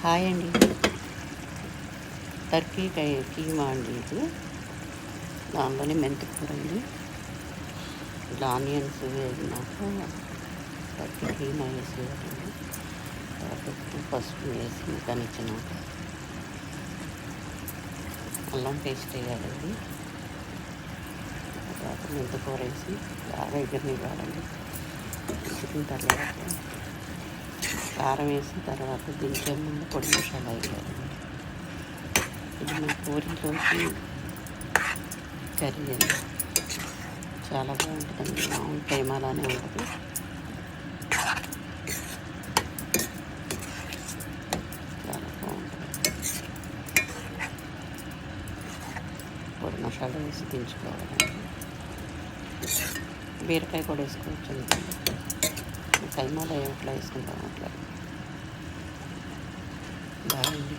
Hi అండి. Turkey keema అండి ఇది. దానిలోనే మెంతి కూర అండి. ఇట్లా ఆనియన్స్ వేగినాక టర్కీ కీమా వేసేయాలండి. తర్వాత ఉప్పు పసుపు వేసి కనిచ్చినాక అల్లం పేస్ట్ వేయాలండి. తర్వాత మెంతి కూర వేసి బాగా ఎగరనివ్వాలండి. ఎగిరిన తర్వాత కారం వేసిన తర్వాత దించే ముందు పొడి మసాలా వేయాలండి. ఇది మన పూరీలోకి కర్రీ అండి. చాలా బాగుంటుందండి. మామూలు కైమాలానే ఉంటుంది. చాలా బాగుంటుంది. పొడి మసాలా వేసి దించుకోవాలండి. బీరకాయ కూడా వేసుకోవచ్చు అండి. కైమాలో ఎట్లా వేసుకుంటాం అట్లా బాగుంది.